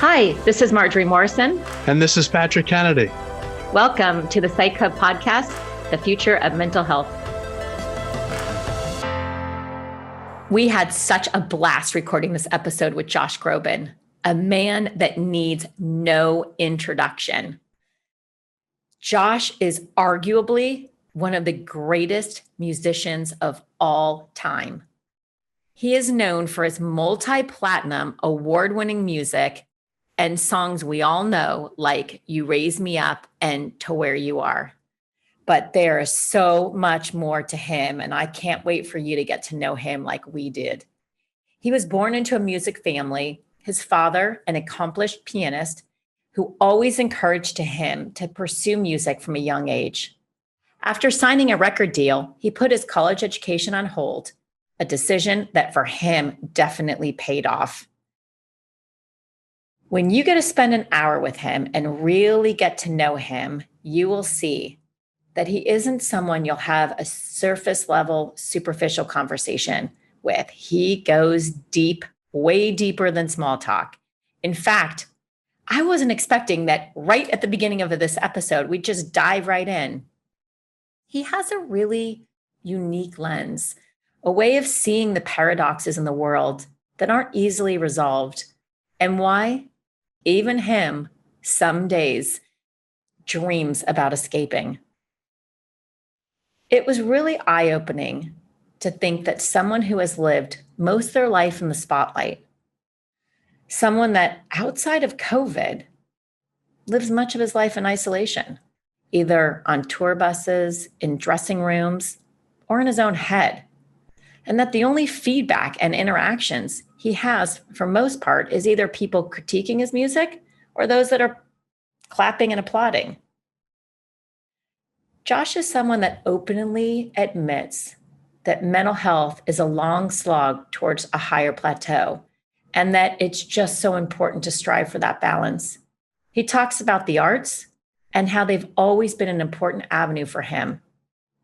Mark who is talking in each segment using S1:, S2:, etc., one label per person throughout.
S1: Hi, this is Marjorie Morrison.
S2: And this is Patrick Kennedy.
S1: Welcome to the Psych podcast, the future of mental health. We had such a blast recording this episode with Josh Groban, a man that needs no introduction. Josh is arguably one of the greatest musicians of all time. He is known for his multi-platinum, award-winning music and songs we all know, like You Raise Me Up and To Where You Are. But there is so much more to him, and I can't wait for you to get to know him like we did. He was born into a music family. His father, an accomplished pianist, who always encouraged him to pursue music from a young age. After signing a record deal, he put his college education on hold, a decision that for him definitely paid off. When you get to spend an hour with him and really get to know him, you will see that he isn't someone you'll have a surface level, superficial conversation with. He goes deep, way deeper than small talk. In fact, I wasn't expecting that right at the beginning of this episode, we'd just dive right in. He has a really unique lens, a way of seeing the paradoxes in the world that aren't easily resolved. And why? Even him, some days, dreams about escaping. It was really eye-opening to think that someone who has lived most of their life in the spotlight, someone that outside of COVID lives much of his life in isolation, either on tour buses, in dressing rooms, or in his own head, and that the only feedback and interactions he has, for most part, is either people critiquing his music or those that are clapping and applauding. Josh is someone that openly admits that mental health is a long slog towards a higher plateau, and that it's just so important to strive for that balance. He talks about the arts and how they've always been an important avenue for him,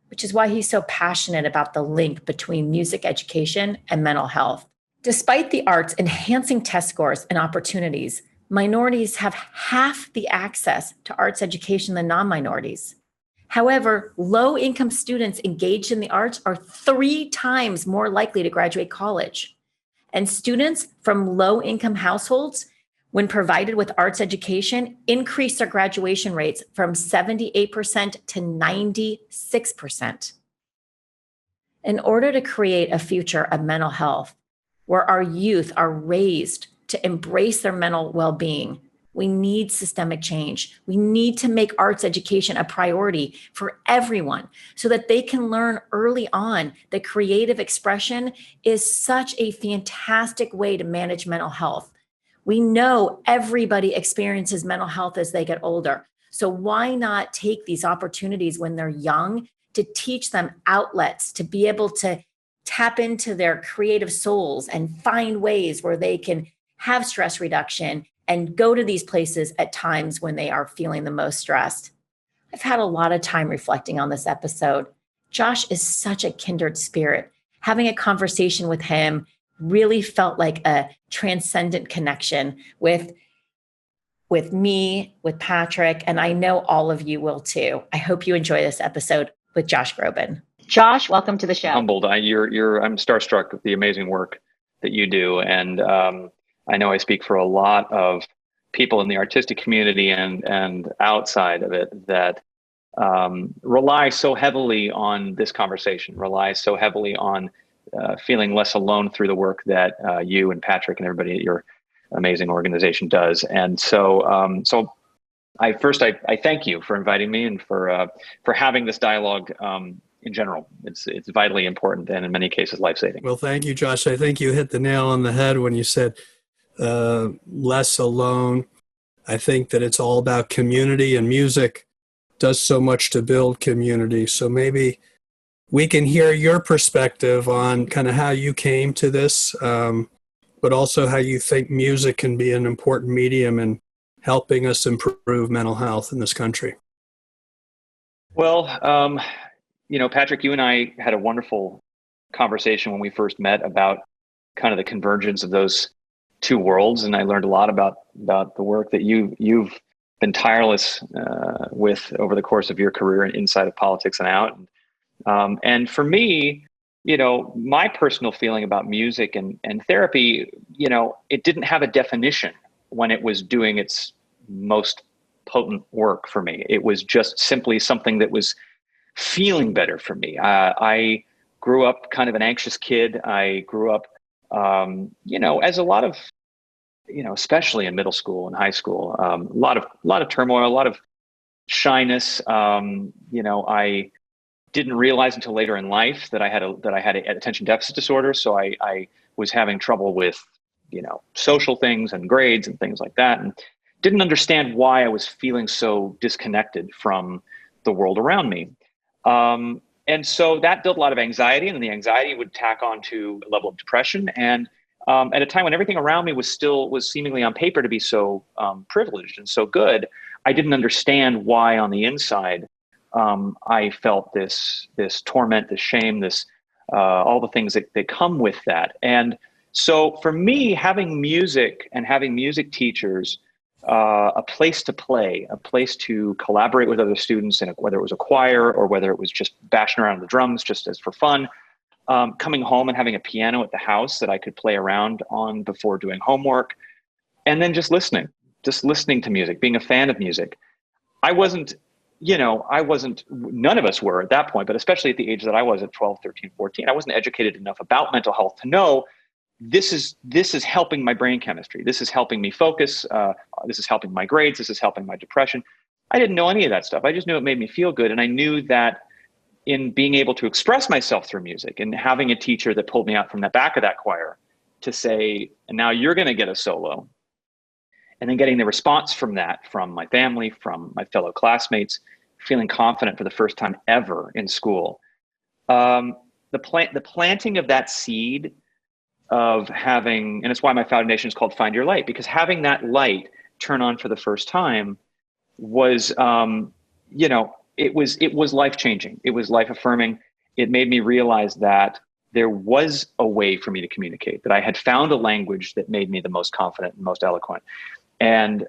S1: which is why he's so passionate about the link between music education and mental health. Despite the arts enhancing test scores and opportunities, minorities have half the access to arts education than non-minorities. However, low-income students engaged in the arts are 3 times more likely to graduate college. And students from low-income households, when provided with arts education, increase their graduation rates from 78% to 96%. In order to create a future of mental health, where our youth are raised to embrace their mental well-being, we need systemic change. We need to make arts education a priority for everyone so that they can learn early on that creative expression is such a fantastic way to manage mental health. We know everybody experiences mental health as they get older. So why not take these opportunities when they're young to teach them outlets to be able to tap into their creative souls and find ways where they can have stress reduction and go to these places at times when they are feeling the most stressed. I've had a lot of time reflecting on this episode. Josh is such a kindred spirit. Having a conversation with him really felt like a transcendent connection with me, with Patrick, and I know all of you will too. I hope you enjoy this episode with Josh Groban. Josh, welcome to the show.
S3: Humbled. I'm starstruck with the amazing work that you do. And I know I speak for a lot of people in the artistic community and outside of it that rely so heavily on this conversation, rely so heavily on feeling less alone through the work that you and Patrick and everybody at your amazing organization does. And so I thank you for inviting me and for having this dialogue in general. It's vitally important and in many cases life-saving.
S2: Well, thank you, Josh. I think you hit the nail on the head when you said less alone. I think that it's all about community, and music does so much to build community. So maybe we can hear your perspective on kind of how you came to this, but also how you think music can be an important medium in helping us improve mental health in this country.
S3: Well, Patrick, you and I had a wonderful conversation when we first met about kind of the convergence of those two worlds, and I learned a lot about the work that you've been tireless with over the course of your career and inside of politics and out. And for me, my personal feeling about music and therapy, it didn't have a definition when it was doing its most potent work for me. It was just simply something that was feeling better for me. I grew up kind of an anxious kid. I grew up, as a lot of, especially in middle school and high school, a lot of turmoil, a lot of shyness. I didn't realize until later in life that I had an attention deficit disorder. So I was having trouble with, social things and grades and things like that, and didn't understand why I was feeling so disconnected from the world around me. And so that built a lot of anxiety, and then the anxiety would tack on to a level of depression. And at a time when everything around me was seemingly on paper to be so privileged and so good, I didn't understand why on the inside I felt this torment, this shame, this all the things that come with that. And so for me, having music and having music teachers, a place to play, a place to collaborate with other students, and whether it was a choir or whether it was just bashing around the drums just as for fun, coming home and having a piano at the house that I could play around on before doing homework, and then just listening to music, being a fan of music. None of us were at that point, but especially at the age that I was at 12, 13, 14, I wasn't educated enough about mental health to know this is helping my brain chemistry. This is helping me focus. This is helping my grades. This is helping my depression. I didn't know any of that stuff. I just knew it made me feel good. And I knew that in being able to express myself through music and having a teacher that pulled me out from the back of that choir to say, and now you're going to get a solo. And then getting the response from that, from my family, from my fellow classmates, feeling confident for the first time ever in school. The planting of that seed of having, and it's why my foundation is called Find Your Light, because having that light turn on for the first time was, it was life-changing. It was life-affirming. It made me realize that there was a way for me to communicate, that I had found a language that made me the most confident and most eloquent. And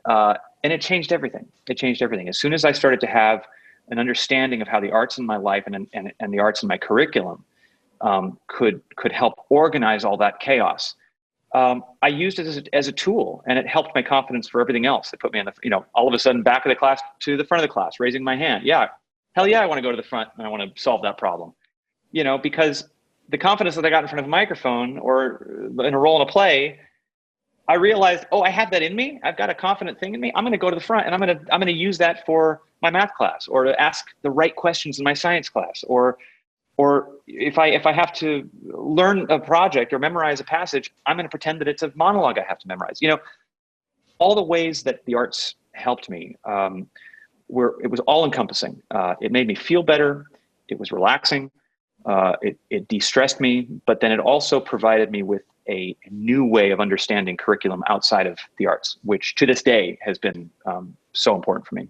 S3: it changed everything. It changed everything. As soon as I started to have an understanding of how the arts in my life and the arts in my curriculum could help organize all that chaos, I used it as a tool, and it helped my confidence for everything else. It put me on all of a sudden back of the class to the front of the class, raising my hand. Yeah, hell yeah, I want to go to the front and I want to solve that problem. Because the confidence that I got in front of a microphone or in a role in a play, I realized, I have that in me. I've got a confident thing in me. I'm going to go to the front and I'm going to use that for my math class, or to ask the right questions in my science class, or if I have to learn a project or memorize a passage, I'm going to pretend that it's a monologue I have to memorize. All the ways that the arts helped me it was all encompassing. It made me feel better. It was relaxing. It de-stressed me, but then it also provided me with a new way of understanding curriculum outside of the arts, which to this day has been so important for me.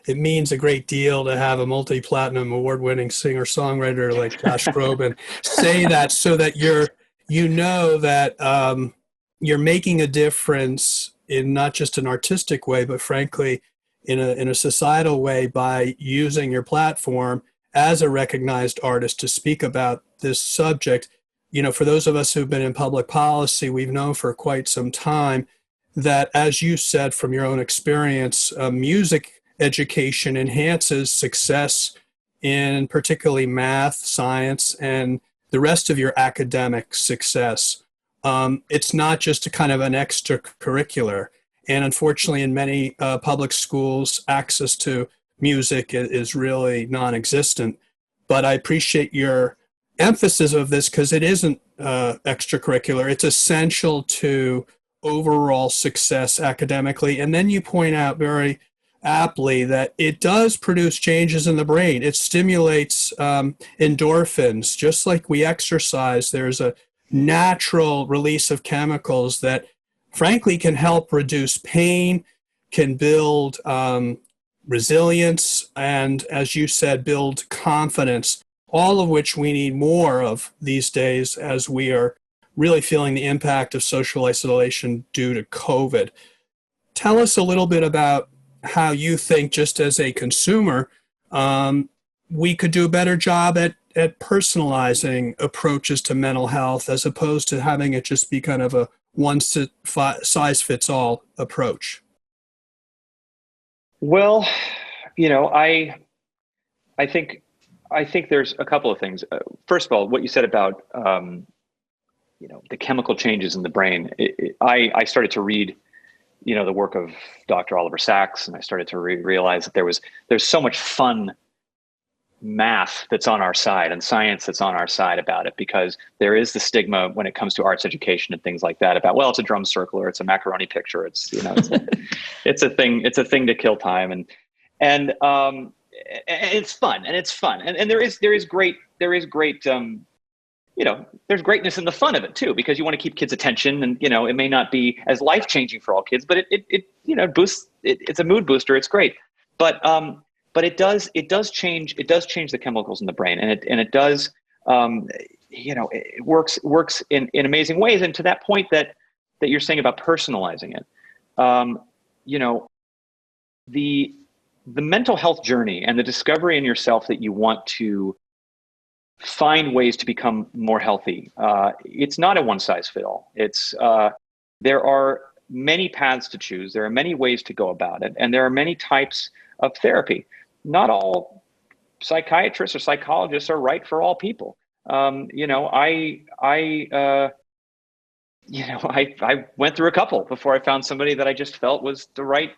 S2: It means a great deal to have a multi-platinum award-winning singer-songwriter like Josh Groban say that, so that that you're making a difference in not just an artistic way, but frankly, in a societal way, by using your platform as a recognized artist to speak about this subject. For those of us who've been in public policy, we've known for quite some time that, as you said from your own experience, music education enhances success in particularly math, science, and the rest of your academic success. It's not just a kind of an extracurricular. And unfortunately, in many public schools, access to music is really non-existent. But I appreciate your emphasis of this, because it isn't extracurricular. It's essential to overall success academically. And then you point out very aptly that it does produce changes in the brain. It stimulates endorphins. Just like we exercise, there's a natural release of chemicals that frankly can help reduce pain, can build resilience, and, as you said, build confidence, all of which we need more of these days as we are really feeling the impact of social isolation due to COVID. Tell us a little bit about how you think, just as a consumer, we could do a better job at personalizing approaches to mental health as opposed to having it just be kind of a one-size-fits-all approach.
S3: Well, you know, I think there's a couple of things. First of all, what you said about the chemical changes in the brain. I started to read the work of Dr. Oliver Sacks, and I started to realize that there's so much fun math that's on our side and science that's on our side about it, because there is the stigma when it comes to arts education and things like that about, well, it's a drum circle or it's a macaroni picture. It's it's a thing to kill time, and it's fun, and there is great there's greatness in the fun of it too, because you want to keep kids' attention, and it may not be as life-changing for all kids, but it boosts it's a mood booster. It's great, but it does change the chemicals in the brain, and it does it works in amazing ways. And to that point that you're saying about personalizing it, the mental health journey and the discovery in yourself that you want to find ways to become more healthy. It's not a one-size-fits-all. There are many paths to choose. There are many ways to go about it, and there are many types of therapy. Not all psychiatrists or psychologists are right for all people. I went through a couple before I found somebody that I just felt was the right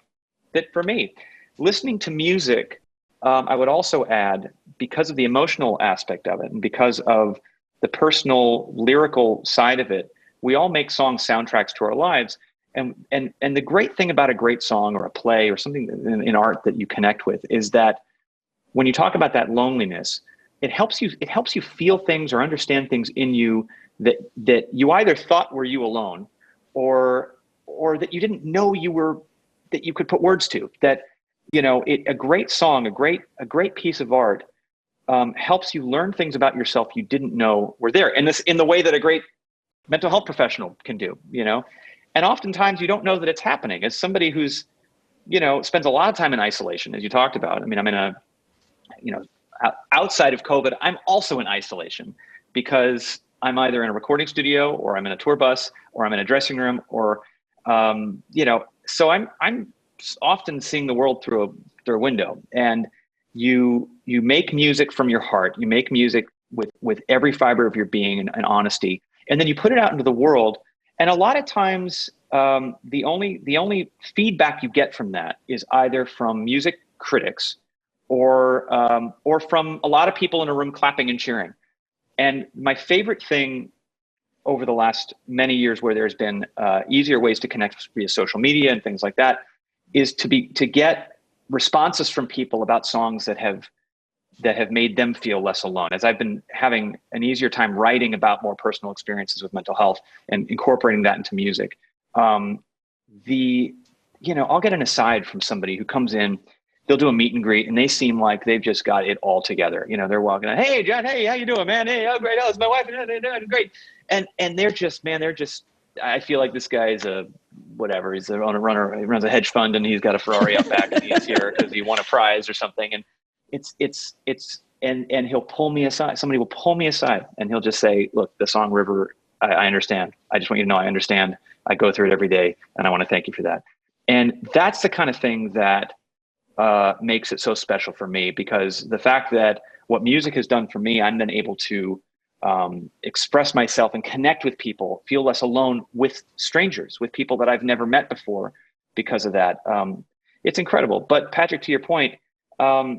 S3: fit for me. Listening to music, I would also add, because of the emotional aspect of it and because of the personal lyrical side of it, we all make songs soundtracks to our lives. And the great thing about a great song or a play or something in art that you connect with is that when you talk about that loneliness, it helps you feel things or understand things in you that you either thought were you alone, or that you didn't know that you could put words to. That a great song, a great piece of art helps you learn things about yourself you didn't know were there, and this in the way that a great mental health professional can do. And oftentimes you don't know that it's happening. As somebody who's spends a lot of time in isolation, as you talked about. I mean, I'm in a outside of COVID, I'm also in isolation, because I'm either in a recording studio, or I'm in a tour bus, or I'm in a dressing room, or so I'm often seeing the world through a window. And you make music from your heart. You make music with every fiber of your being and honesty, and then you put it out into the world. And a lot of times, the only feedback you get from that is either from music critics or from a lot of people in a room clapping and cheering. And my favorite thing over the last many years, where there's been easier ways to connect via social media and things like that, is to get responses from people about songs that have made them feel less alone. As I've been having an easier time writing about more personal experiences with mental health and incorporating that into music, I'll get an aside from somebody who comes in. They'll do a meet and greet, and they seem like they've just got it all together. They're walking out, "Hey, John, hey, how you doing, man? Hey, oh, great. Oh, it's my wife. They're doing great." And they're just, I feel like this guy is a whatever. He's a runner. He runs a hedge fund, and he's got a Ferrari out back, and he's here because he won a prize or something. And and he'll pull me aside. Somebody will pull me aside, and he'll just say, "Look, the song River, I understand. I just want you to know I understand. I go through it every day, and I want to thank you for that." And that's the kind of thing that makes it so special for me, because the fact that what music has done for me, I'm then able to express myself and connect with people, feel less alone with strangers, with people that I've never met before because of that. It's incredible. But Patrick, to your point, I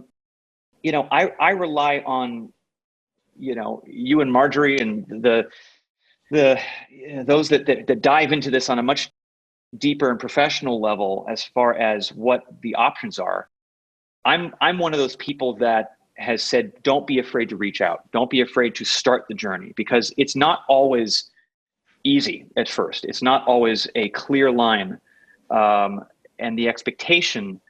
S3: rely on, you and Marjorie and those that dive into this on a much deeper and professional level as far as what the options are. I'm one of those people that has said, don't be afraid to reach out. Don't be afraid to start the journey, because it's not always easy at first. It's not always a clear line. And the expectation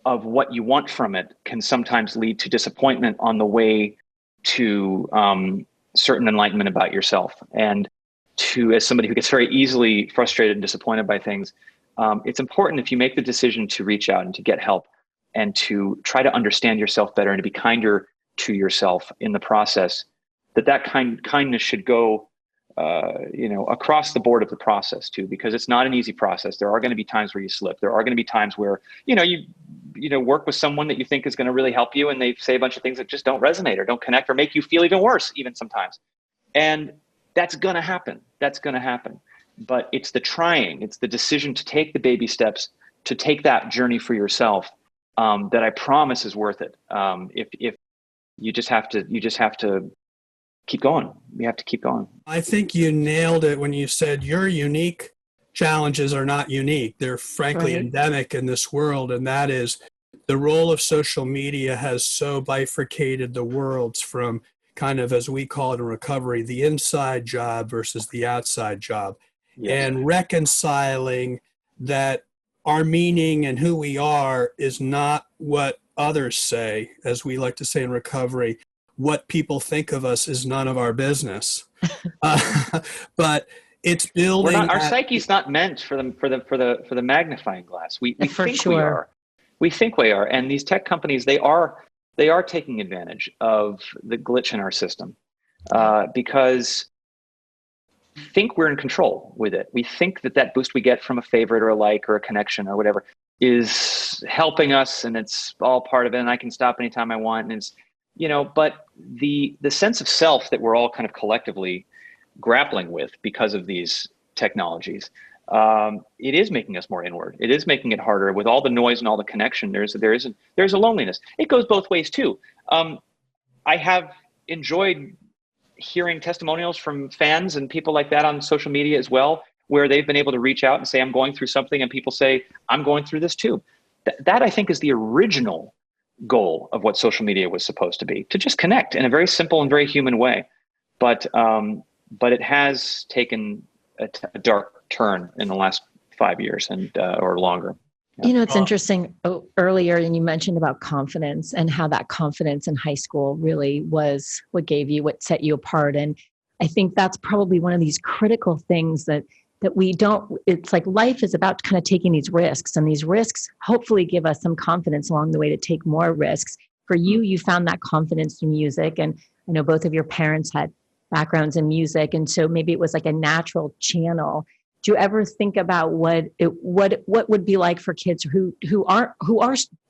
S3: of what you want from it can sometimes lead to disappointment on the way to certain enlightenment about yourself. And as somebody who gets very easily frustrated and disappointed by things, it's important if you make the decision to reach out and to get help and to try to understand yourself better and to be kinder to yourself in the process, that kindness should go across the board of the process too, because it's not an easy process. There are going to be times where you slip. There are going to be times where, you work with someone that you think is going to really help you, and they say a bunch of things that just don't resonate or don't connect or make you feel even worse, even sometimes. And that's going to happen. But it's the decision to take the baby steps, to take that journey for yourself, that I promise is worth it. If you just have to keep going. We have to keep going.
S2: I think you nailed it when you said your unique challenges are not unique. They're frankly endemic in this world. And that is the role of social media has so bifurcated the worlds from kind of, as we call it in recovery, the inside job versus the outside job. Yes. And reconciling that our meaning and who we are is not what others say, as we like to say in recovery. What people think of us is none of our business. But it's building.
S3: Our psyche's not meant for the magnifying glass. We think we are. We think we are. And these tech companies, they are taking advantage of the glitch in our system because we think we're in control with it. We think that boost we get from a favorite or a like or a connection or whatever is helping us, and it's all part of it. And I can stop anytime I want. And it's, but the sense of self that we're all kind of collectively grappling with because of these technologies, it is making us more inward. It is making it harder with all the noise and all the connection. There's a loneliness. It goes both ways too. I have enjoyed hearing testimonials from fans and people like that on social media as well, where they've been able to reach out and say, I'm going through something, and people say, I'm going through this too. That I think is the original goal of what social media was supposed to be, to just connect in a very simple and very human way. But it has taken a dark turn in the last 5 years and or longer. Yeah.
S1: It's interesting. Earlier, and you mentioned about confidence and how that confidence in high school really was what set you apart. And I think that's probably one of these critical things that we don't, it's like life is about kind of taking these risks, and these risks hopefully give us some confidence along the way to take more risks. For you found that confidence in music, and I know both of your parents had backgrounds in music, and so maybe it was like a natural channel. Do you ever think about what would be like for kids who are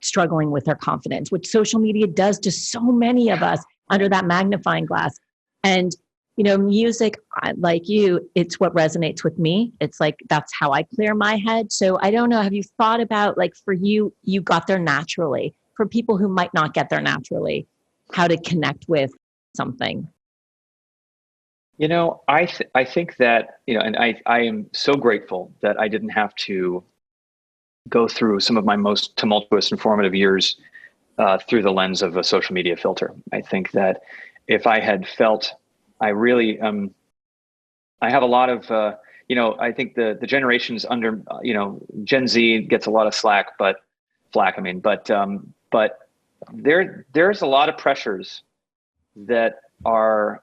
S1: struggling with their confidence, which social media does to so many of us under that magnifying glass? And music, like you, it's what resonates with me. It's like, that's how I clear my head. So I don't know, have you thought about, like, for you got there naturally, for people who might not get there naturally, how to connect with something?
S3: I think that, and I am so grateful that I didn't have to go through some of my most tumultuous and formative years through the lens of a social media filter. I think that if I had felt, I really, I have a lot of, I think the generations under, Gen Z gets a lot of slack, but there's a lot of pressures that are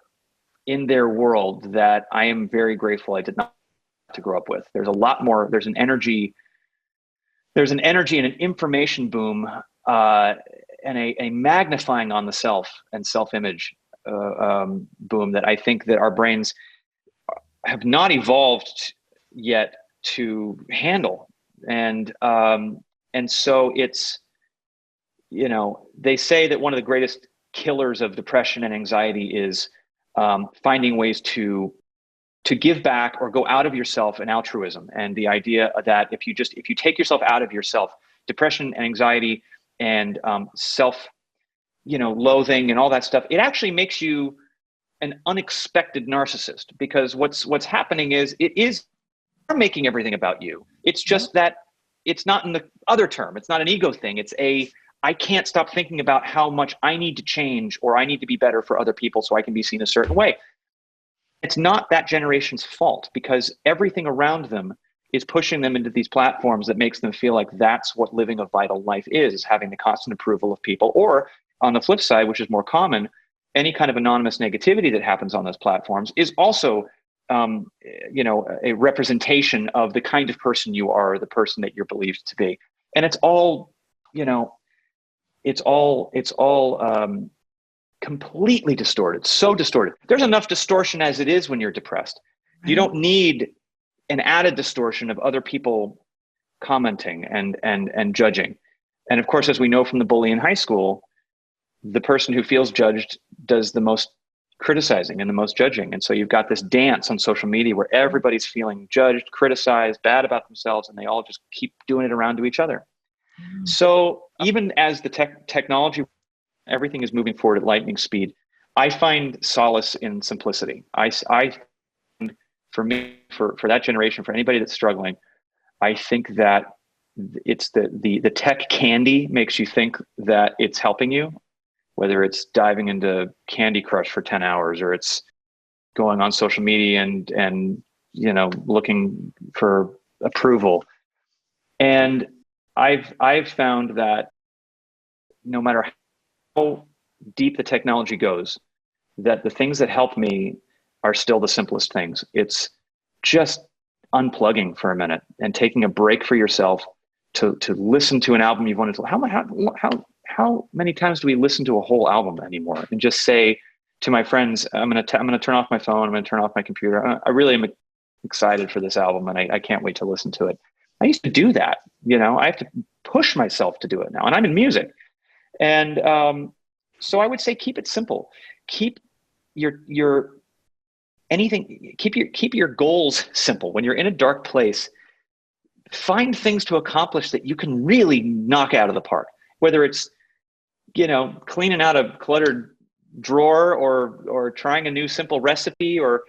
S3: in their world that I am very grateful I did not have to grow up with. There's a lot more, there's an energy and an information boom and a magnifying on the self and self-image boom that I think that our brains have not evolved yet to handle. And so it's, they say that one of the greatest killers of depression and anxiety is finding ways to give back or go out of yourself, and altruism. And the idea that if you take yourself out of yourself, depression and anxiety and self, loathing and all that stuff, it actually makes you an unexpected narcissist, because what's happening is you're making everything about you. It's just that it's not in the other term. It's not an ego thing. It's I can't stop thinking about how much I need to change or I need to be better for other people so I can be seen a certain way. It's not that generation's fault, because everything around them is pushing them into these platforms that makes them feel like that's what living a vital life is having the constant approval of people. Or on the flip side, which is more common, any kind of anonymous negativity that happens on those platforms is also a representation of the kind of person you are, the person that you're believed to be. And it's all, it's all completely distorted, so distorted. There's enough distortion as it is when you're depressed. You don't need an added distortion of other people commenting and judging. And of course, as we know from the bully in high school, the person who feels judged does the most criticizing and the most judging. And so you've got this dance on social media where everybody's feeling judged, criticized, bad about themselves, and they all just keep doing it around to each other. So even as the technology, everything is moving forward at lightning speed, I find solace in simplicity. For me, for that generation, for anybody that's struggling, I think that it's the tech candy makes you think that it's helping you, whether it's diving into Candy Crush for 10 hours or it's going on social media and looking for approval. And I've found that no matter how deep the technology goes, that the things that help me are still the simplest things. It's just unplugging for a minute and taking a break for yourself to listen to an album you've wanted to. How many times do we listen to a whole album anymore and just say to my friends, I'm going to turn off my phone, I'm going to turn off my computer. I really am excited for this album and I can't wait to listen to it. I used to do that. I have to push myself to do it now, and I'm in music. And so I would say, keep it simple. Keep your goals simple. When you're in a dark place, find things to accomplish that you can really knock out of the park, whether it's, cleaning out a cluttered drawer or trying a new simple recipe or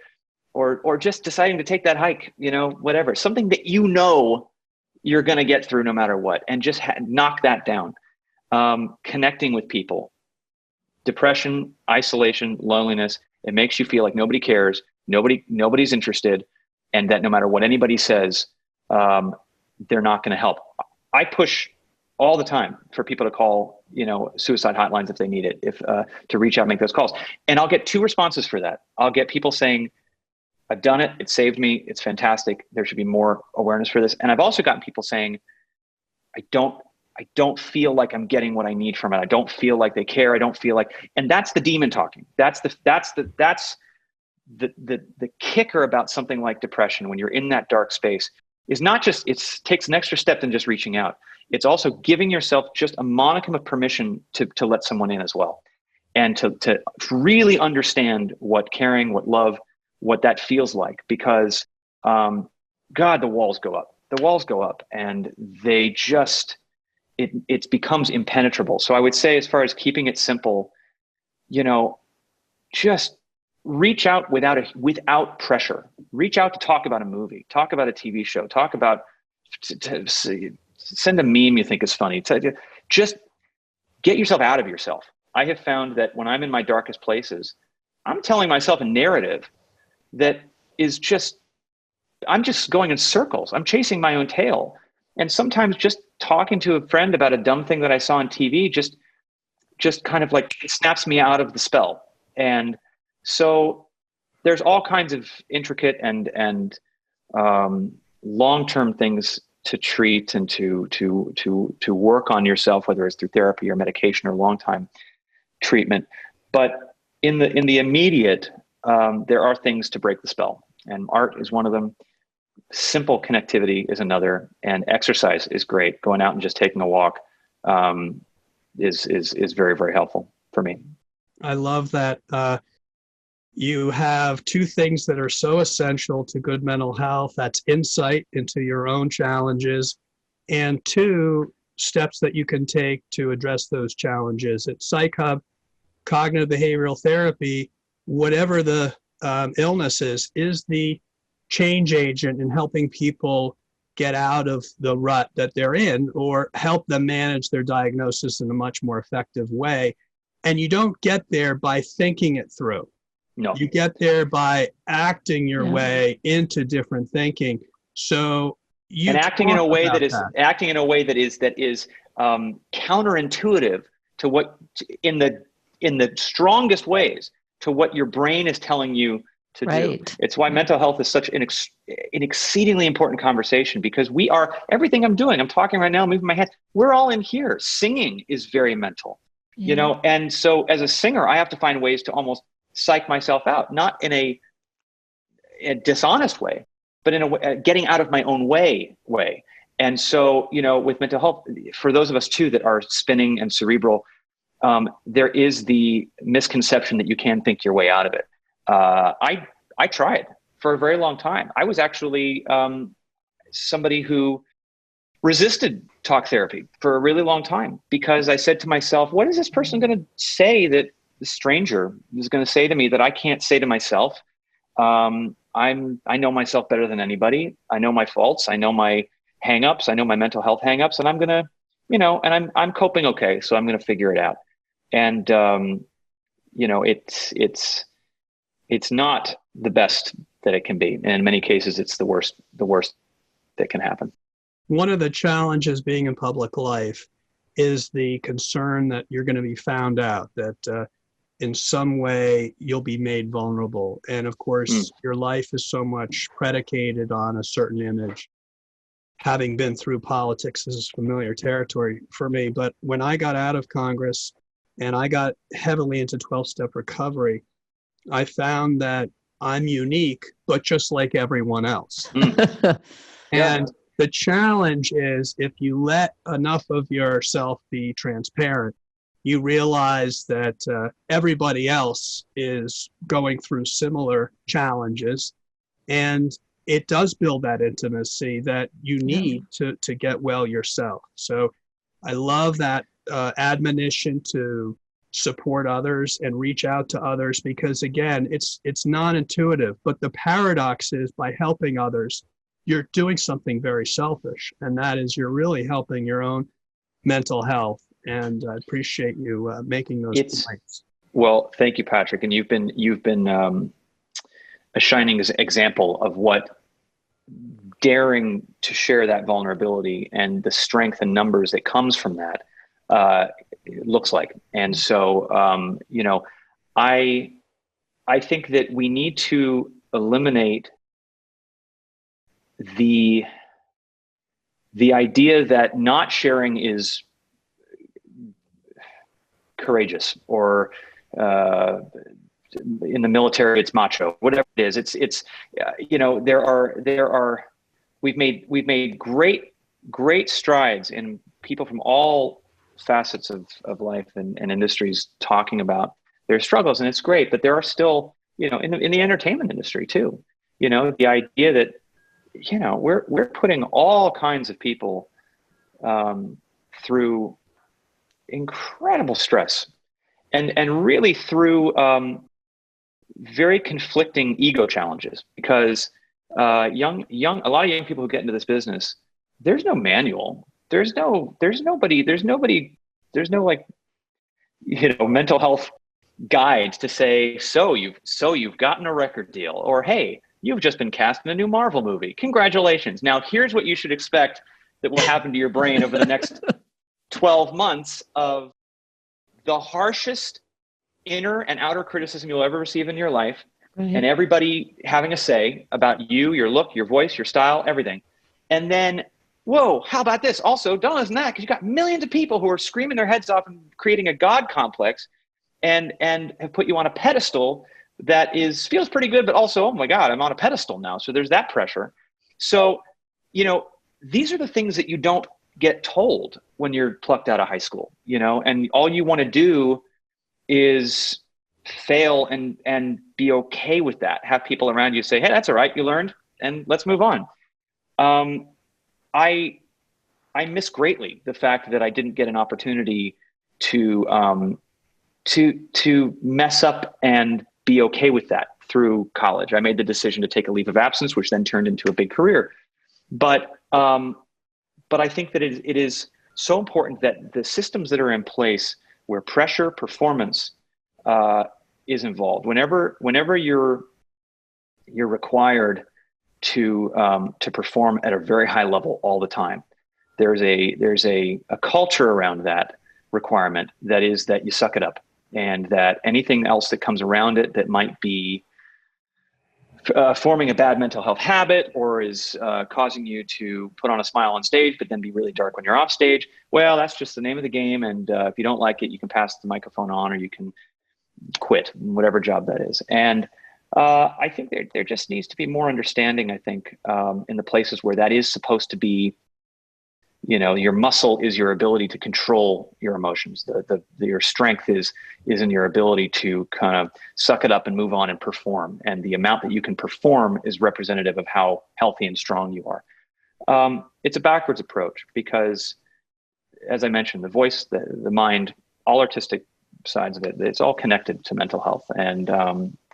S3: just deciding to take that hike, whatever, something that you're going to get through no matter what, and just knock that down. Connecting with people, depression, isolation, loneliness, it makes you feel like nobody cares, nobody's interested, and that no matter what anybody says, they're not going to help. I push all the time for people to call, suicide hotlines if they need it, to reach out and make those calls. And I'll get 2 responses for that. I'll get people saying, I've done it, it saved me, it's fantastic, there should be more awareness for this. And I've also gotten people saying, I don't feel like I'm getting what I need from it. I don't feel like they care. I don't feel like, and that's the demon talking. That's the kicker about something like depression when you're in that dark space is not just, it takes an extra step than just reaching out. It's also giving yourself just a modicum of permission to let someone in as well. And to really understand what caring, what love, what that feels like, because God, the walls go up and they just, it becomes impenetrable. So I would say, as far as keeping it simple, just reach out without pressure. Reach out to talk about a movie, talk about a TV show, talk about, send a meme you think is funny. Just get yourself out of yourself. I have found that when I'm in my darkest places, I'm telling myself a narrative that is I'm just going in circles. I'm chasing my own tail. And sometimes just talking to a friend about a dumb thing that I saw on TV just kind of like, it snaps me out of the spell. And so there's all kinds of intricate and long-term things to treat and to work on yourself, whether it's through therapy or medication or long-time treatment. But in the immediate, there are things to break the spell, and art is one of them. Simple connectivity is another, and exercise is great. Going out and just taking a walk is very, very helpful for me.
S2: I love that you have 2 things that are so essential to good mental health. That's insight into your own challenges, and 2 steps that you can take to address those challenges. At Psych Hub, cognitive behavioral therapy, whatever the illness is the change agent in helping people get out of the rut that they're in, or help them manage their diagnosis in a much more effective way. And you don't get there by thinking it through.
S3: No.
S2: You get there by acting your way into different thinking. So
S3: acting in a way that is counterintuitive to what, in the strongest ways, to what your brain is telling you to do.
S4: Right.
S3: It's why mental health is such an exceedingly important conversation, because we are, everything I'm doing, I'm talking right now, moving my hands, we're all in here. Singing is very mental, you know? And so as a singer, I have to find ways to almost psych myself out, not in a dishonest way, but in a getting out of my own way. And so, you know, with mental health, for those of us too that are spinning and cerebral, there is the misconception that you can think your way out of it. I tried for a very long time. I was actually somebody who resisted talk therapy for a really long time, because I said to myself, what is this person going to say that the stranger is going to say to me that I can't say to myself? I know myself better than anybody. I know my faults. I know my hangups. I know my mental health hangups, and I'm going to, you know, and I'm coping okay. So I'm going to figure it out. And, you know, it's not the best that it can be. And in many cases, it's the worst that can happen.
S2: One of the challenges being in public life is the concern that you're going to be found out, that in some way you'll be made vulnerable. And of course, your life is so much predicated on a certain image. Having been through politics, this is familiar territory for me. But when I got out of Congress and I got heavily into 12-step recovery, I found that I'm unique, but just like everyone else. And the challenge is, if you let enough of yourself be transparent, you realize that everybody else is going through similar challenges. And it does build that intimacy that you need to get well yourself. So I love that admonition to support others and reach out to others, because again, it's non-intuitive, but the paradox is, by helping others, you're doing something very selfish, and that is you're really helping your own mental health. And I appreciate you making those points.
S3: Well, thank you, Patrick. And you've been a shining example of what daring to share that vulnerability and the strength and numbers that comes from that looks like. And so, you know, I think that we need to eliminate the idea that not sharing is courageous, or in the military it's macho, whatever it is. It's you know, we've made great strides in people from all facets of life and industries talking about their struggles, and it's great. But there are still, you know, in the entertainment industry too, you know, the idea that, you know, we're putting all kinds of people through incredible stress, and really through very conflicting ego challenges, because a lot of young people who get into this business, there's no manual, there's no like, you know, mental health guides to say, so you've gotten a record deal, or hey, you've just been cast in a new Marvel movie, congratulations, now here's what you should expect that will happen to your brain over the next 12 months of the harshest inner and outer criticism you'll ever receive in your life. Right. And everybody having a say about you, your look, your voice, your style, everything. And then, whoa, how about this? Also, don't listen to that, because you've got millions of people who are screaming their heads off and creating a God complex, and have put you on a pedestal that feels pretty good, but also, oh my God, I'm on a pedestal now. So there's that pressure. So, you know, these are the things that you don't get told when you're plucked out of high school, you know, and all you want to do is fail and be okay with that. Have people around you say, hey, that's all right, you learned, and let's move on. I miss greatly the fact that I didn't get an opportunity to mess up and be okay with that through college. I made the decision to take a leave of absence, which then turned into a big career. But I think that it is so important that the systems that are in place where pressure, performance is involved, whenever you're required to perform at a very high level all the time, there's a culture around that requirement that is that you suck it up, and that anything else that comes around it that might be forming a bad mental health habit, or is causing you to put on a smile on stage, but then be really dark when you're off stage. Well, that's just the name of the game. And if you don't like it, you can pass the microphone on, or you can quit, whatever job that is. And I think there just needs to be more understanding, I think, in the places where that is supposed to be. Your muscle is your ability to control your emotions. Your strength is in your ability to kind of suck it up and move on and perform. And the amount that you can perform is representative of how healthy and strong you are. It's a backwards approach because, as I mentioned, the voice, the mind, all artistic sides of it, it's all connected to mental health. And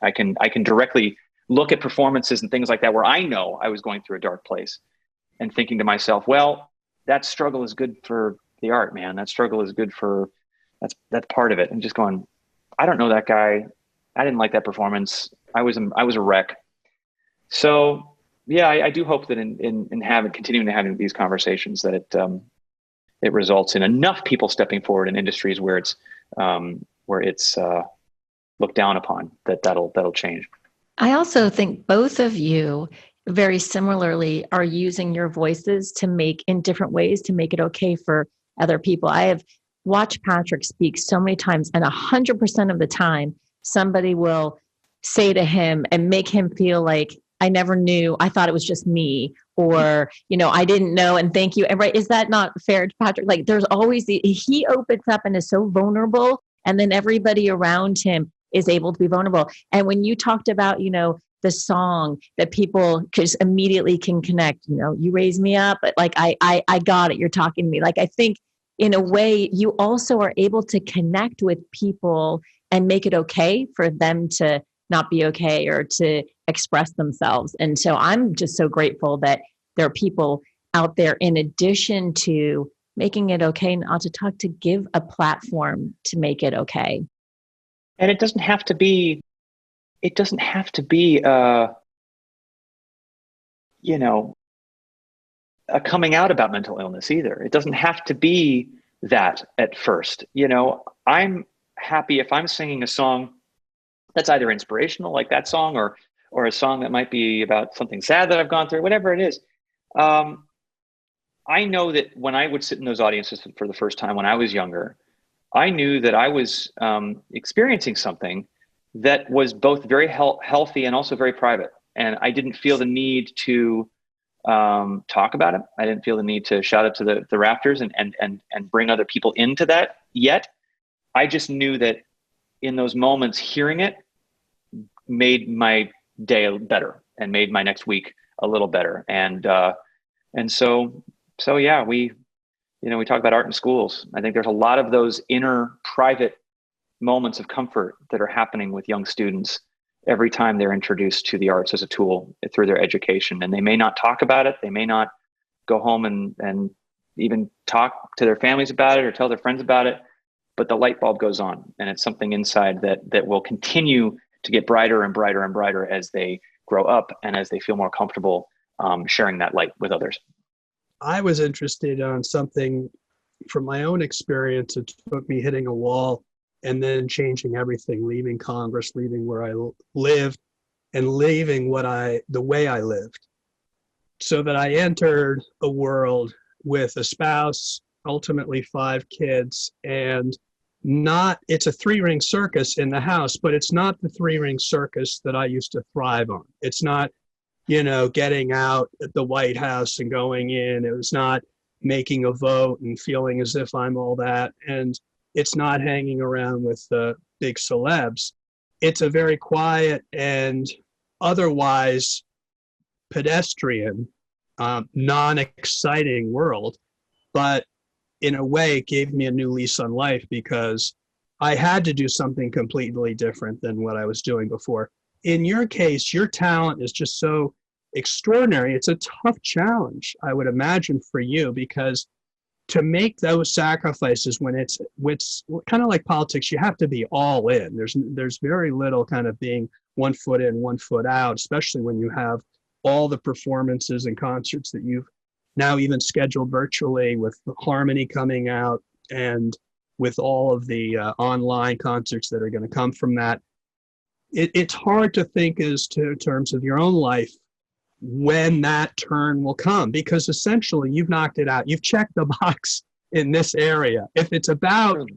S3: I can directly look at performances and things like that where I know I was going through a dark place and thinking to myself, well, that struggle is good for the art, man. That struggle is good for, that's part of it. And just going, I don't know that guy. I didn't like that performance. I was a wreck. So yeah, I do hope that in continuing to having these conversations, that it results in enough people stepping forward in industries where it's looked down upon, that'll change.
S1: I also think both of you very similarly are using your voices to make in different ways to make it okay for other people. I have watched Patrick speak so many times, and 100% of the time, somebody will say to him and make him feel like, I never knew, I thought it was just me, or, I didn't know, and thank you. And right, is that not fair to Patrick? Like there's always he opens up and is so vulnerable, and then everybody around him is able to be vulnerable. And when you talked about, the song that people just immediately can connect, you raise me up, but like, I got it. You're talking to me. Like, I think in a way you also are able to connect with people and make it okay for them to not be okay or to express themselves. And so I'm just so grateful that there are people out there, in addition to making it okay not to talk, to give a platform to make it okay.
S3: And it doesn't have to be a coming out about mental illness either. It doesn't have to be that at first. I'm happy if I'm singing a song that's either inspirational, like that song, or a song that might be about something sad that I've gone through, whatever it is. I know that when I would sit in those audiences for the first time when I was younger, I knew that I was experiencing something that was both very healthy and also very private. And I didn't feel the need to talk about it. I didn't feel the need to shout it to the rafters and bring other people into that yet. I just knew that in those moments, hearing it made my day better and made my next week a little better. And so yeah, we talk about art in schools. I think there's a lot of those inner private moments of comfort that are happening with young students every time they're introduced to the arts as a tool through their education. And they may not talk about it. They may not go home and even talk to their families about it or tell their friends about it, but the light bulb goes on, and it's something inside that will continue to get brighter and brighter and brighter as they grow up and as they feel more comfortable sharing that light with others.
S2: I was interested on something from my own experience. It took me hitting a wall and then changing everything, leaving Congress, leaving where I lived, and leaving the way I lived, so that I entered a world with a spouse, ultimately 5 kids, and it's a 3-ring circus in the house, but it's not the 3-ring circus that I used to thrive on. It's not, getting out at the White House and going in. It was not making a vote and feeling as if I'm all that. And it's not hanging around with the big celebs. It's a very quiet and otherwise pedestrian, non-exciting world. But in a way, it gave me a new lease on life, because I had to do something completely different than what I was doing before. In your case, your talent is just so extraordinary. It's a tough challenge, I would imagine, for you, because to make those sacrifices when it's kind of like politics, you have to be all in. There's very little kind of being one foot in, one foot out, especially when you have all the performances and concerts that you've now even scheduled virtually, with Harmony coming out and with all of the online concerts that are going to come from that. it's hard to think as to terms of your own life when that turn will come, because essentially you've knocked it out. You've checked the box in this area. If it's about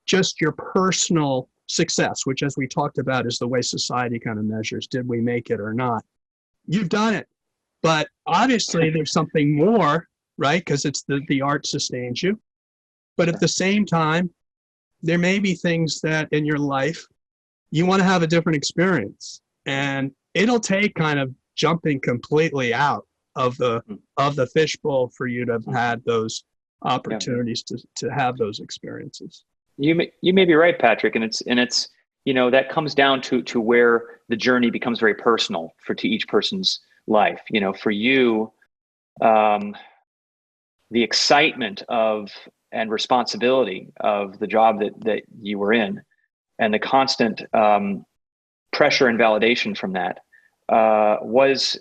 S2: just your personal success, which, as we talked about, is the way society kind of measures, did we make it or not? You've done it. But obviously there's something more, right? Because it's the art sustains you. But at the same time, there may be things that in your life you want to have a different experience. And it'll take kind of jumping completely out of the fishbowl for you to have had those opportunities to have those experiences.
S3: You may be right, Patrick, and it's that comes down to where the journey becomes very personal to each person's life. For you, the excitement of and responsibility of the job that you were in, and the constant pressure and validation from that was,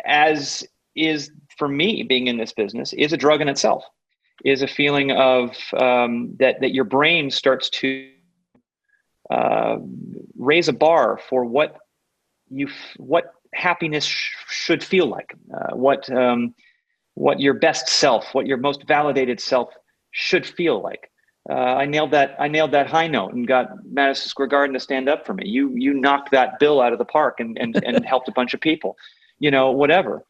S3: as is for me being in this business, is a drug in itself. Is a feeling of that your brain starts to raise a bar for what happiness should feel like, what your best self, what your most validated self should feel like. I nailed that high note and got Madison Square Garden to stand up for me. You knocked that bill out of the park and helped a bunch of people, whatever.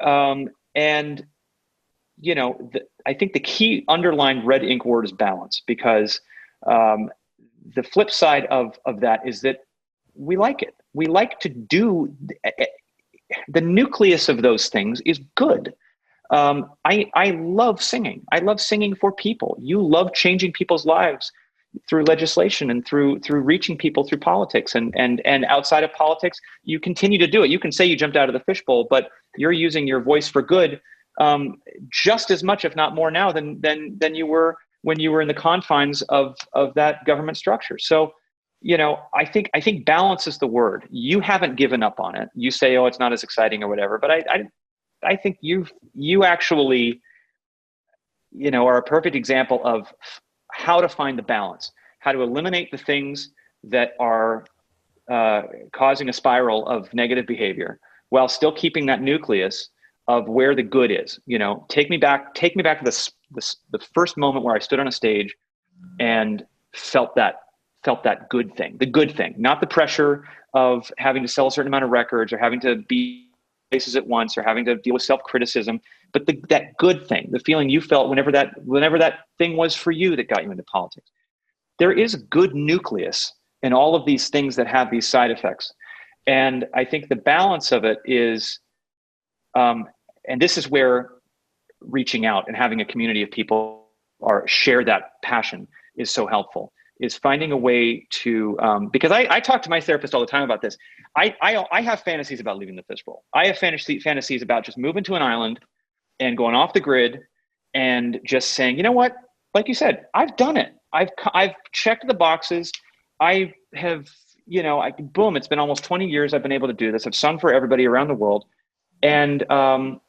S3: And I think the key underlined red ink word is balance, because the flip side of that is that we like it. We like to do the nucleus of those things is good. I love singing. I love singing for people. You love changing people's lives through legislation and through reaching people through politics and outside of politics. You continue to do it. You can say you jumped out of the fishbowl, but you're using your voice for good just as much, if not more now than you were when you were in the confines of that government structure. So, I think balance is the word. You haven't given up on it. You say, oh, it's not as exciting or whatever, but I think you actually, are a perfect example of how to find the balance, how to eliminate the things that are causing a spiral of negative behavior while still keeping that nucleus of where the good is. Take me back to the first moment where I stood on a stage and felt that good thing, not the pressure of having to sell a certain amount of records or having to be places at once or having to deal with self-criticism, but that good thing, the feeling you felt whenever that thing was for you that got you into politics. There is a good nucleus in all of these things that have these side effects. And I think the balance of it is, and this is where reaching out and having a community of people share that passion is so helpful, is finding a way to, because I talk to my therapist all the time about this. I have fantasies about leaving the fishbowl. I have fantasies about just moving to an island and going off the grid and just saying, you know what, like you said, I've done it. I've checked the boxes. I have, boom, it's been almost 20 years I've been able to do this. I've sung for everybody around the world. And I'm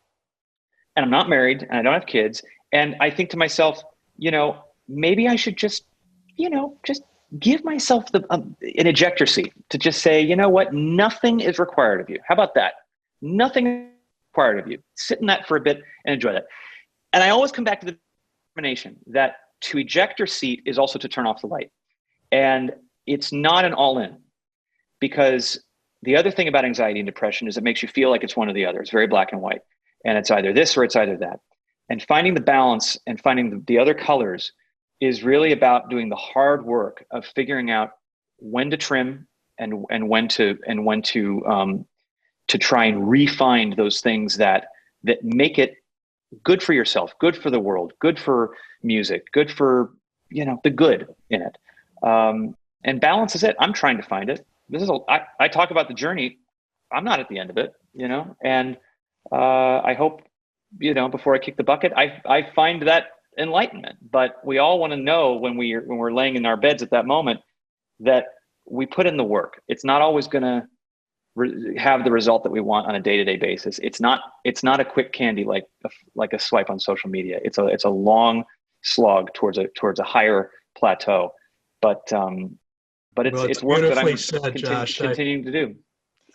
S3: not married and I don't have kids. And I think to myself, maybe I should just give myself an ejector seat to just say, you know what, nothing is required of you. How about that? Nothing is required of you. Sit in that for a bit and enjoy that. And I always come back to the determination that to eject your seat is also to turn off the light. And it's not an all-in, because the other thing about anxiety and depression is it makes you feel like it's one or the other. It's very black and white. And it's either this or it's either that. And finding the balance and finding the other colors is really about doing the hard work of figuring out when to trim and when to try and refine those things that make it good for yourself, good for the world, good for music, good for the good in it. And balance is it. I'm trying to find it. I talk about the journey. I'm not at the end of it, and I hope before I kick the bucket, I find that enlightenment. But we all want to know when we're laying in our beds at that moment that we put in the work. It's not always going to have the result that we want on a day-to-day basis. It's not a quick candy like a swipe on social media. It's a long slog towards a higher plateau. But but
S2: Well,
S3: it's work that
S2: beautifully
S3: I'm
S2: said, Josh.
S3: continuing to do.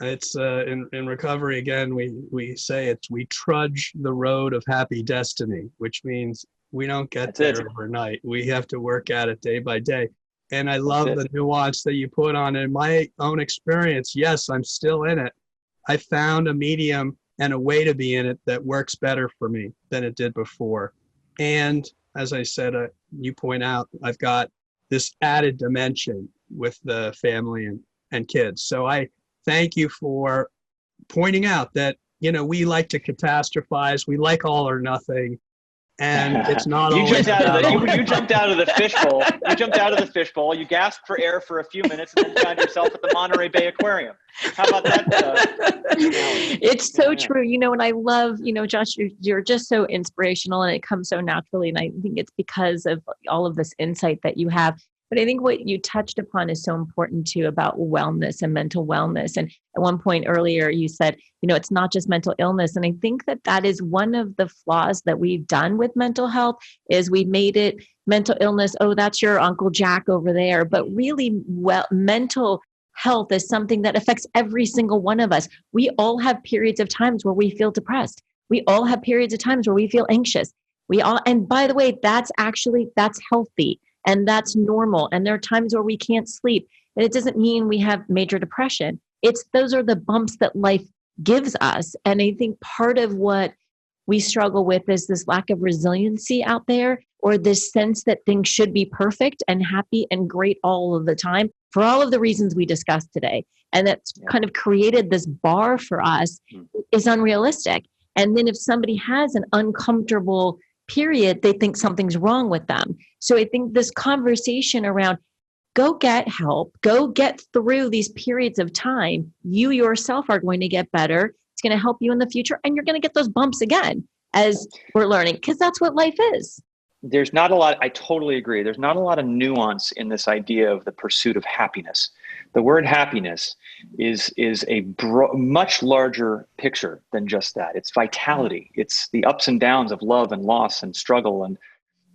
S2: It's in recovery again. We say it's we trudge the road of happy destiny, which means we don't get
S3: That's
S2: there
S3: it.
S2: overnight. We have to work at it day by day. And I
S3: That's
S2: love
S3: it.
S2: the nuance that you put on in my own experience. Yes, I'm still in it. I found a medium and a way to be in it that works better for me than it did before. And as I said, you point out, I've got this added dimension with the family and kids. So I thank you for pointing out that, we like to catastrophize. We like all or nothing. And it's not
S3: You
S2: always
S3: jumped out of
S2: about all.
S3: you jumped out of the fishbowl. You jumped out of the fishbowl. You gasped for air for a few minutes, and then found yourself at the Monterey Bay Aquarium. How about that?
S4: It's so true. And I love, Josh, you're just so inspirational, and it comes so naturally. And I think it's because of all of this insight that you have. But I think what you touched upon is so important too, about wellness and mental wellness. And at one point earlier, you said, it's not just mental illness. And I think that that is one of the flaws that we've done with mental health is we made it mental illness. Oh, that's your Uncle Jack over there. But really, mental health is something that affects every single one of us. We all have periods of times where we feel depressed. We all have periods of times where we feel anxious. And by the way, that's healthy. And that's normal. And there are times where we can't sleep. And it doesn't mean we have major depression. Those are the bumps that life gives us. And I think part of what we struggle with is this lack of resiliency out there, or this sense that things should be perfect and happy and great all of the time for all of the reasons we discussed today. And that's kind of created this bar for us is unrealistic. And then if somebody has an uncomfortable period, they think something's wrong with them. So I think this conversation around go get help, go get through these periods of time, you yourself are going to get better. It's going to help you in the future. And you're going to get those bumps again as we're learning, because that's what life is.
S3: There's not a lot, I totally agree. There's not a lot of nuance in this idea of the pursuit of happiness. The word happiness is a much larger picture than just that. It's vitality. It's the ups and downs of love and loss and struggle. And,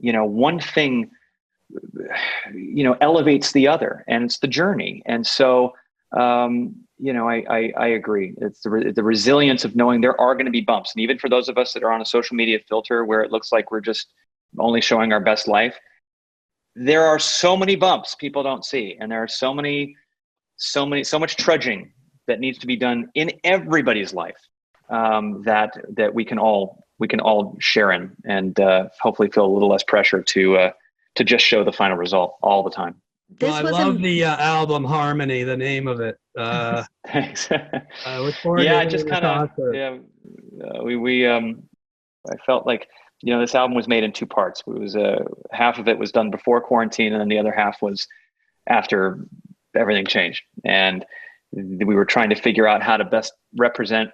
S3: one thing, elevates the other, and it's the journey. And so, I agree. It's the resilience of knowing there are going to be bumps. And even for those of us that are on a social media filter where it looks like we're just only showing our best life, there are so many bumps people don't see. And there are so much trudging that needs to be done in everybody's life, that we can all share in, and hopefully feel a little less pressure to just show the final result all the time.
S2: Well, I love the album Harmony, the name of it.
S3: Thanks.
S2: I
S3: just kind of, I felt like, this album was made in two parts. It was half of it was done before quarantine, and then the other half was after everything changed. And we were trying to figure out how to best represent,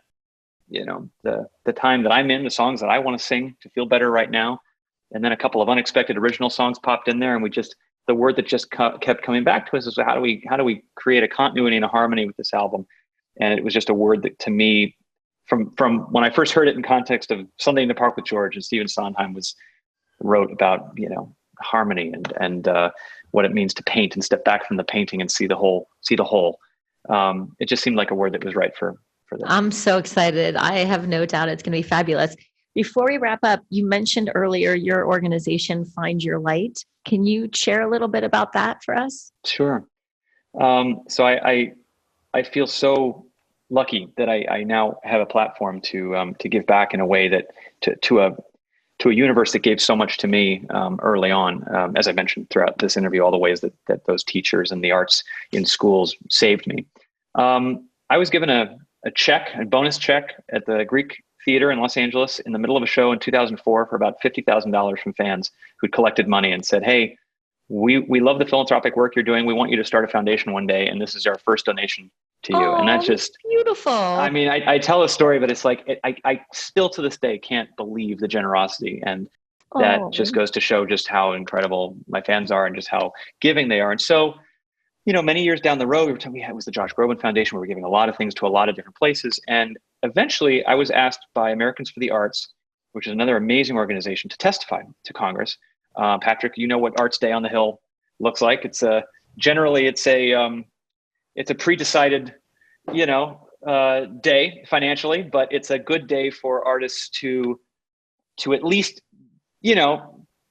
S3: the time that I'm in, the songs that I want to sing to feel better right now. And then a couple of unexpected original songs popped in there, and the word that just kept coming back to us is how do we create a continuity and a harmony with this album? And it was just a word that, to me, from when I first heard it in context of Sunday in the Park with George, and Stephen Sondheim wrote about, harmony and what it means to paint and step back from the painting and see the whole. It just seemed like a word that was right for this.
S4: I'm so excited. I have no doubt it's going to be fabulous. Before we wrap up, you mentioned earlier your organization, Find Your Light. Can you share a little bit about that for us?
S3: Sure. So I feel so lucky that I now have a platform to give back in a way that to a universe that gave so much to me early on. As I mentioned throughout this interview, all the ways that those teachers and the arts in schools saved me. I was given a bonus check at the Greek Theater in Los Angeles in the middle of a show in 2004 for about $50,000 from fans who'd collected money and said, "Hey, we love the philanthropic work you're doing. We want you to start a foundation one day, and this is our first donation to you." And that's just
S4: beautiful.
S3: I mean, I tell a story, but it's like I still to this day can't believe the generosity, and that just goes to show just how incredible my fans are and just how giving they are. And so, many years down the road, it was the Josh Groban Foundation. We were giving a lot of things to a lot of different places, and eventually I was asked by Americans for the Arts, which is another amazing organization, to testify to Congress. Patrick, you know what Arts Day on the Hill looks like. It's generally it's a pre-decided, day financially, but it's a good day for artists to at least,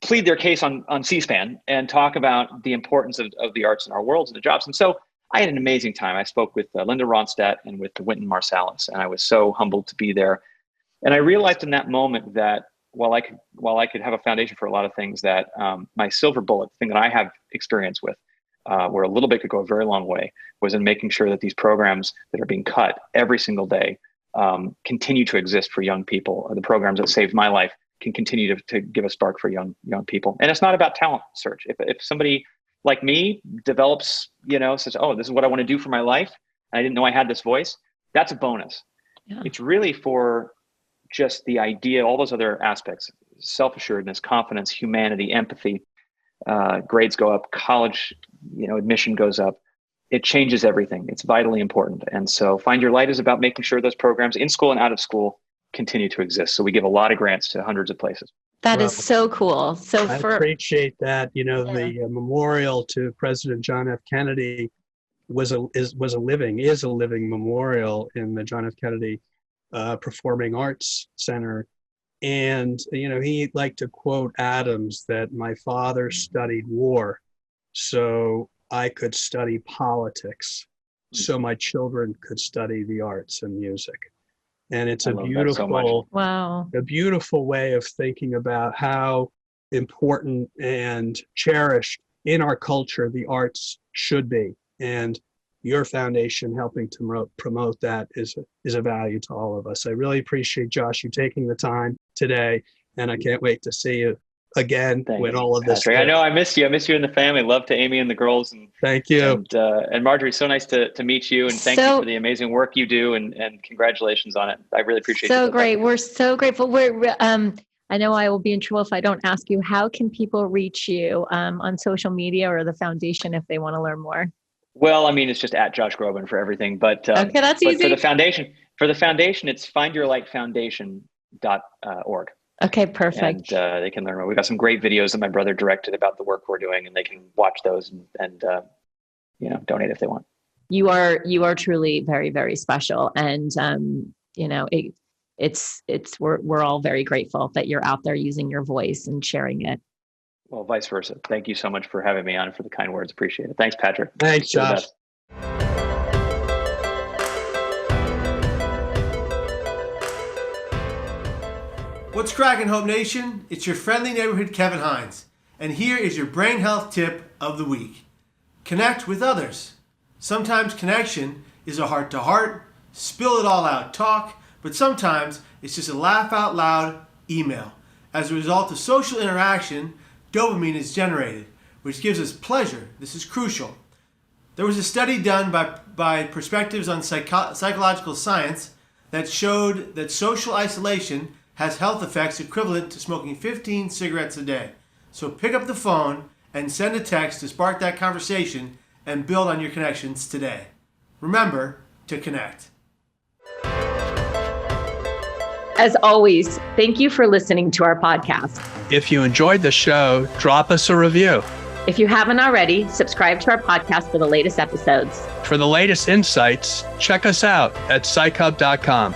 S3: plead their case on C-SPAN and talk about the importance of the arts in our worlds and the jobs. And so I had an amazing time. I spoke with Linda Ronstadt and with Wynton Marsalis, and I was so humbled to be there. And I realized in that moment that while I could have a foundation for a lot of things, that my silver bullet, the thing that I have experience with, where a little bit could go a very long way, was in making sure that these programs that are being cut every single day continue to exist for young people. The programs that saved my life can continue to give a spark for young people. And it's not about talent search. If somebody like me develops, says, oh, this is what I want to do for my life, and I didn't know I had this voice, that's a bonus. Yeah. It's really for just the idea, all those other aspects, self-assuredness, confidence, humanity, empathy, grades go up, college, admission goes up. It changes everything. It's vitally important. And so Find Your Light is about making sure those programs in school and out of school continue to exist. So we give a lot of grants to hundreds of places.
S4: That is so cool. So
S2: I appreciate that. The memorial to President John F. Kennedy is a living memorial in the John F. Kennedy Performing Arts Center. And, he liked to quote Adams that my father studied war so I could study politics, so my children could study the arts and music. And it's a beautiful way of thinking about how important and cherished in our culture the arts should be. And your foundation helping to promote that is a value to all of us. I really appreciate, Josh, you taking the time today, and I can't wait to see you again when all of this.
S3: I know I missed you. I missed you and the family. Love to Amy and the girls. And
S2: thank you.
S3: And Marjorie, so nice to meet you, and thank you for the amazing work you do, and congratulations on it. I really appreciate it.
S4: So great. We're so grateful. I know I will be in trouble if I don't ask you, how can people reach you on social media or the foundation if they want to learn more?
S3: Well, it's just at Josh Groban for everything, but
S4: okay, that's easy.
S3: For the foundation, it's findyourlightfoundation.org.
S4: Okay, perfect.
S3: And they can learn more. We've got some great videos that my brother directed about the work we're doing, and they can watch those and donate if they want.
S4: You are truly very, very special, and we're all very grateful that you're out there using your voice and sharing it.
S3: Well, vice versa. Thank you so much for having me on and for the kind words. Appreciate it. Thanks, Patrick.
S2: Thanks, Josh.
S5: What's cracking, Hope Nation? It's your friendly neighborhood Kevin Hines, and here is your brain health tip of the week. Connect with others. Sometimes connection is a heart-to-heart, spill it all out talk, but sometimes it's just a laugh out loud email. As a result of social interaction, dopamine is generated, which gives us pleasure. This is crucial. There was a study done by Perspectives on Psychological Science that showed that social isolation has health effects equivalent to smoking 15 cigarettes a day. So pick up the phone and send a text to spark that conversation and build on your connections today. Remember to connect.
S4: As always, thank you for listening to our podcast.
S2: If you enjoyed the show, drop us a review.
S4: If you haven't already, subscribe to our podcast for the latest episodes.
S2: For the latest insights, check us out at psychhub.com.